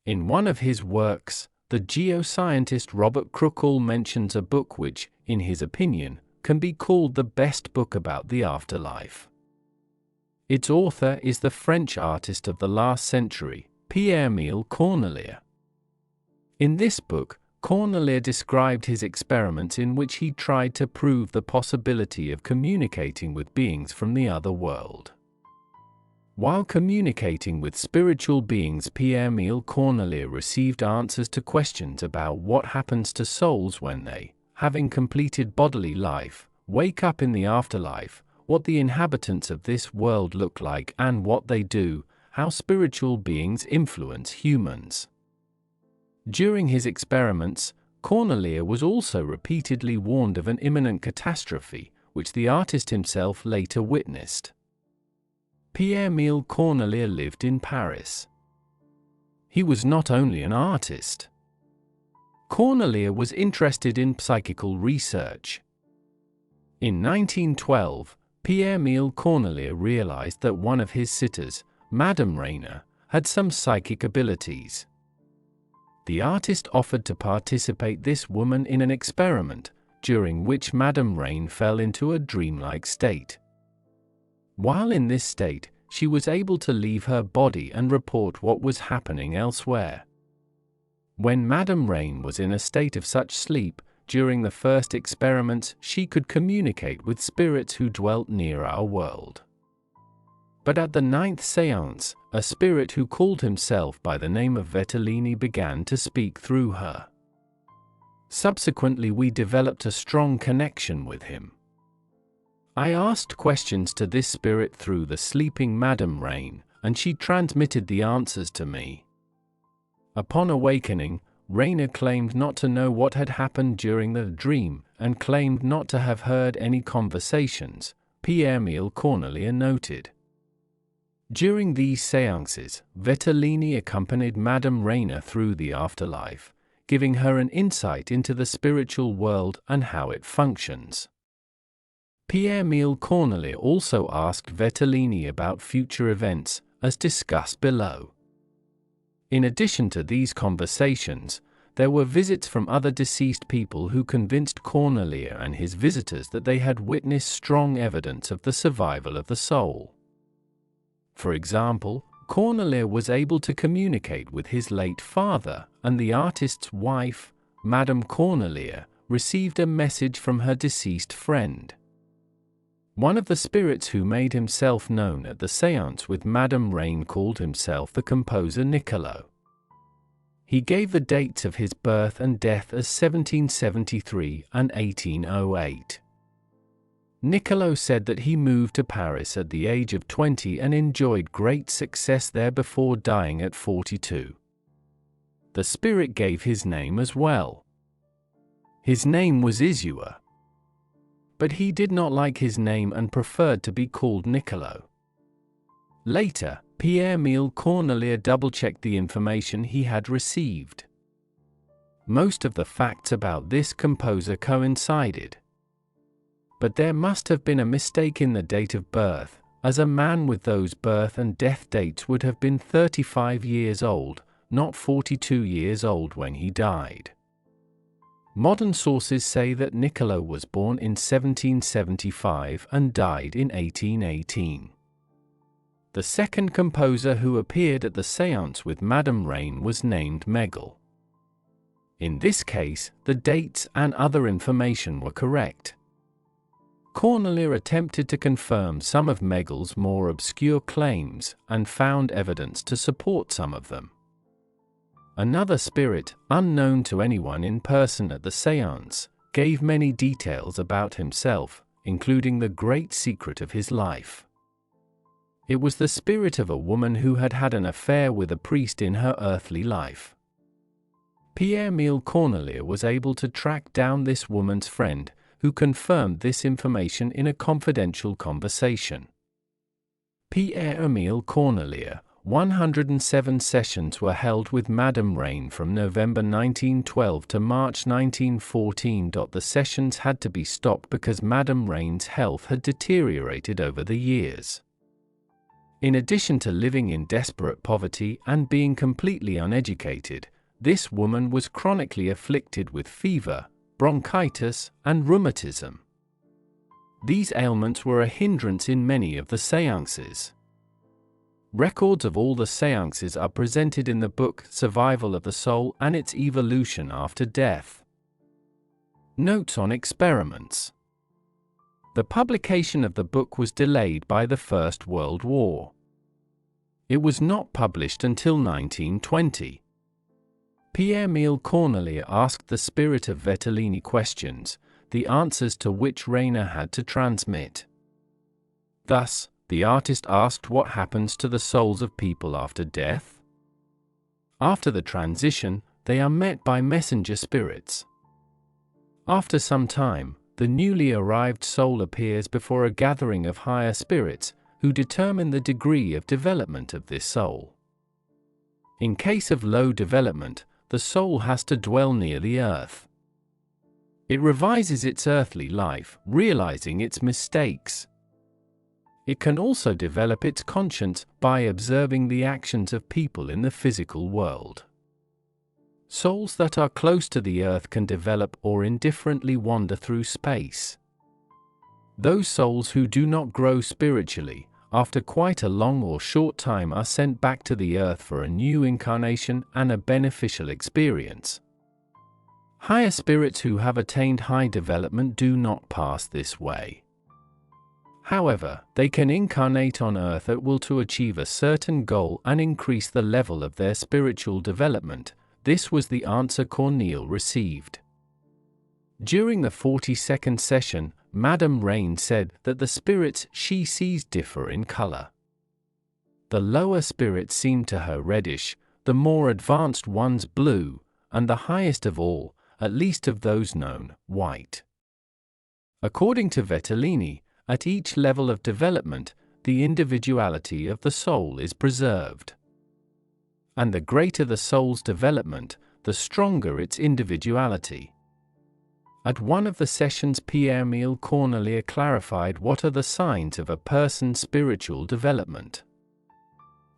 In one of his works, the geoscientist Robert Crookall mentions a book which, in his opinion, can be called the best book about the afterlife. Its author is the French artist of the last century, Pierre-Emile Cornillier. In this book, Cornillier described his experiments in which he tried to prove the possibility of communicating with beings from the other world. While communicating with spiritual beings, Pierre-Emile Cornillier received answers to questions about what happens to souls when they, having completed bodily life, wake up in the afterlife, what the inhabitants of this world look like and what they do, how spiritual beings influence humans. During his experiments, Cornillier was also repeatedly warned of an imminent catastrophe, which the artist himself later witnessed. Pierre-Emile Cornillier lived in Paris. He was not only an artist. Cornillier was interested in psychical research. In 1912, Pierre-Emile Cornillier realized that one of his sitters, Madame Rayner, had some psychic abilities. The artist offered to participate this woman in an experiment, during which Madame Rain fell into a dreamlike state. While in this state, she was able to leave her body and report what was happening elsewhere. When Madame Rain was in a state of such sleep, during the first experiments, she could communicate with spirits who dwelt near our world. But at the 9th séance, a spirit who called himself by the name of Vetellini began to speak through her. Subsequently, we developed a strong connection with him. I asked questions to this spirit through the sleeping Madame Rain, and she transmitted the answers to me. Upon awakening, Rayner claimed not to know what had happened during the dream, and claimed not to have heard any conversations, Pierre-Emile Cornillier noted. During these séances, Vetellini accompanied Madame Rayner through the afterlife, giving her an insight into the spiritual world and how it functions. Pierre-Emile Cornillier also asked Vetellini about future events, as discussed below. In addition to these conversations, there were visits from other deceased people who convinced Cornillier and his visitors that they had witnessed strong evidence of the survival of the soul. For example, Cornillier was able to communicate with his late father, and the artist's wife, Madame Cornillier, received a message from her deceased friend. One of the spirits who made himself known at the séance with Madame Rain called himself the composer Niccolo. He gave the dates of his birth and death as 1773 and 1808. Niccolo said that he moved to Paris at the age of 20 and enjoyed great success there before dying at 42. The spirit gave his name as well. His name was Isua. But he did not like his name and preferred to be called Niccolo. Later, Pierre-Emile Cornillier double-checked the information he had received. Most of the facts about this composer coincided. But there must have been a mistake in the date of birth, as a man with those birth and death dates would have been 35 years old, not 42 years old when he died. Modern sources say that Niccolo was born in 1775 and died in 1818. The second composer who appeared at the séance with Madame Rain was named Megel. In this case, the dates and other information were correct. Cornillier attempted to confirm some of Megel's more obscure claims, and found evidence to support some of them. Another spirit, unknown to anyone in person at the séance, gave many details about himself, including the great secret of his life. It was the spirit of a woman who had had an affair with a priest in her earthly life. Pierre-Emile Cornillier was able to track down this woman's friend, who confirmed this information in a confidential conversation. Pierre-Emile Cornillier, 107 sessions were held with Madame Rain from November 1912 to March 1914. The sessions had to be stopped because Madame Rain's health had deteriorated over the years. In addition to living in desperate poverty and being completely uneducated, this woman was chronically afflicted with fever, bronchitis, and rheumatism. These ailments were a hindrance in many of the séances. Records of all the séances are presented in the book Survival of the Soul and Its Evolution After Death. Notes on experiments. The publication of the book was delayed by the First World War. It was not published until 1920. Pierre-Emile Cornillier asked the spirit of Vetellini questions, the answers to which Rayner had to transmit. Thus, the artist asked what happens to the souls of people after death. After the transition, they are met by messenger spirits. After some time, the newly arrived soul appears before a gathering of higher spirits, who determine the degree of development of this soul. In case of low development, the soul has to dwell near the earth. It revises its earthly life, realizing its mistakes. It can also develop its conscience by observing the actions of people in the physical world. Souls that are close to the earth can develop or indifferently wander through space. Those souls who do not grow spiritually, after quite a long or short time, are sent back to the earth for a new incarnation and a beneficial experience. Higher spirits who have attained high development do not pass this way. However, they can incarnate on earth at will to achieve a certain goal and increase the level of their spiritual development. This was the answer Cornillier received. During the 42nd session, Madame Rain said that the spirits she sees differ in color. The lower spirits seem to her reddish, the more advanced ones blue, and the highest of all, at least of those known, white. According to Vetellini, at each level of development, the individuality of the soul is preserved. And the greater the soul's development, the stronger its individuality. At one of the sessions, Pierre-Emile Cornillier clarified what are the signs of a person's spiritual development.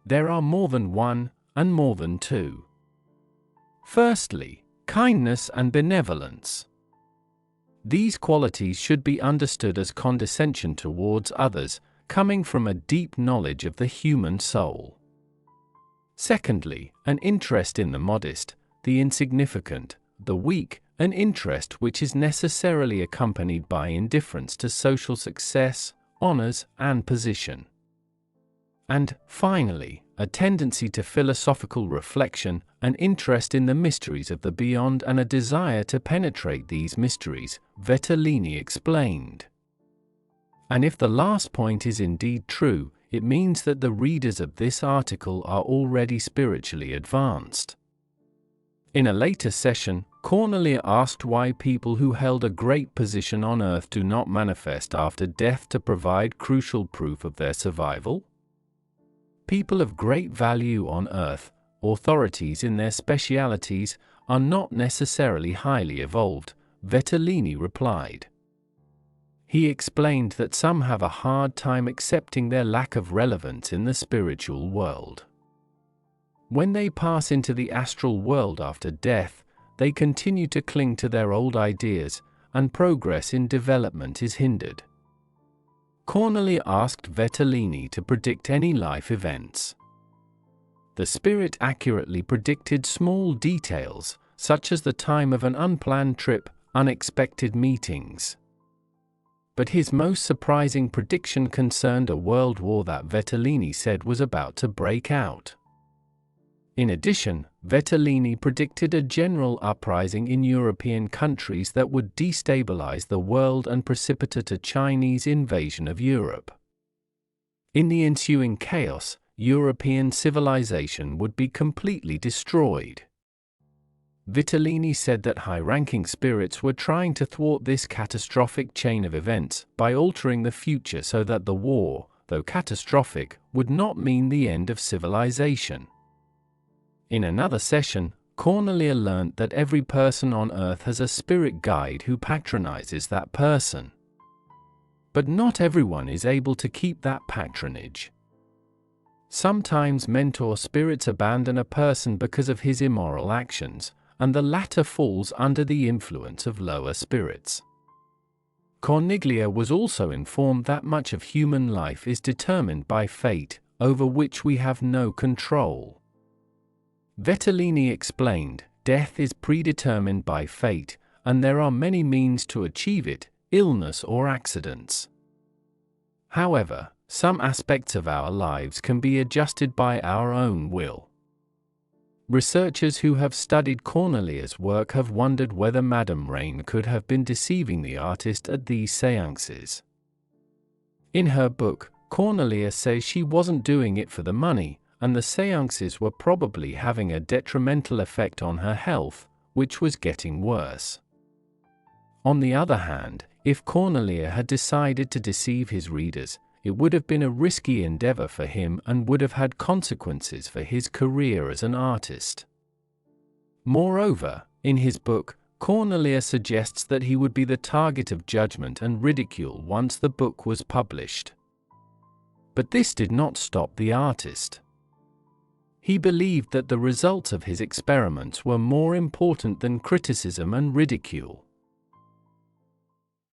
There are more than one, and more than two. Firstly, kindness and benevolence. These qualities should be understood as condescension towards others, coming from a deep knowledge of the human soul. Secondly, an interest in the modest, the insignificant, the weak, an interest which is necessarily accompanied by indifference to social success, honors, and position. And, finally, a tendency to philosophical reflection, an interest in the mysteries of the beyond and a desire to penetrate these mysteries, Vetellini explained. And if the last point is indeed true, it means that the readers of this article are already spiritually advanced. In a later session, Cornillier asked why people who held a great position on earth do not manifest after death to provide crucial proof of their survival. People of great value on earth, authorities in their specialities, are not necessarily highly evolved, Vetellini replied. He explained that some have a hard time accepting their lack of relevance in the spiritual world. When they pass into the astral world after death, they continue to cling to their old ideas, and progress in development is hindered. Cornillier asked Vetellini to predict any life events. The spirit accurately predicted small details, such as the time of an unplanned trip, unexpected meetings. But his most surprising prediction concerned a world war that Vetellini said was about to break out. In addition, Vetellini predicted a general uprising in European countries that would destabilize the world and precipitate a Chinese invasion of Europe. In the ensuing chaos, European civilization would be completely destroyed. Vetellini said that high-ranking spirits were trying to thwart this catastrophic chain of events by altering the future so that the war, though catastrophic, would not mean the end of civilization. In another session, Cornillier learnt that every person on earth has a spirit guide who patronizes that person. But not everyone is able to keep that patronage. Sometimes mentor spirits abandon a person because of his immoral actions, and the latter falls under the influence of lower spirits. Cornillier was also informed that much of human life is determined by fate, over which we have no control. Vettolini explained, death is predetermined by fate, and there are many means to achieve it, illness or accidents. However, some aspects of our lives can be adjusted by our own will. Researchers who have studied Cornillier's work have wondered whether Madame Rain could have been deceiving the artist at these séances. In her book, Cornillier says she wasn't doing it for the money, and the séances were probably having a detrimental effect on her health, which was getting worse. On the other hand, if Cornillier had decided to deceive his readers, it would have been a risky endeavor for him and would have had consequences for his career as an artist. Moreover, in his book, Cornillier suggests that he would be the target of judgment and ridicule once the book was published. But this did not stop the artist. He believed that the results of his experiments were more important than criticism and ridicule.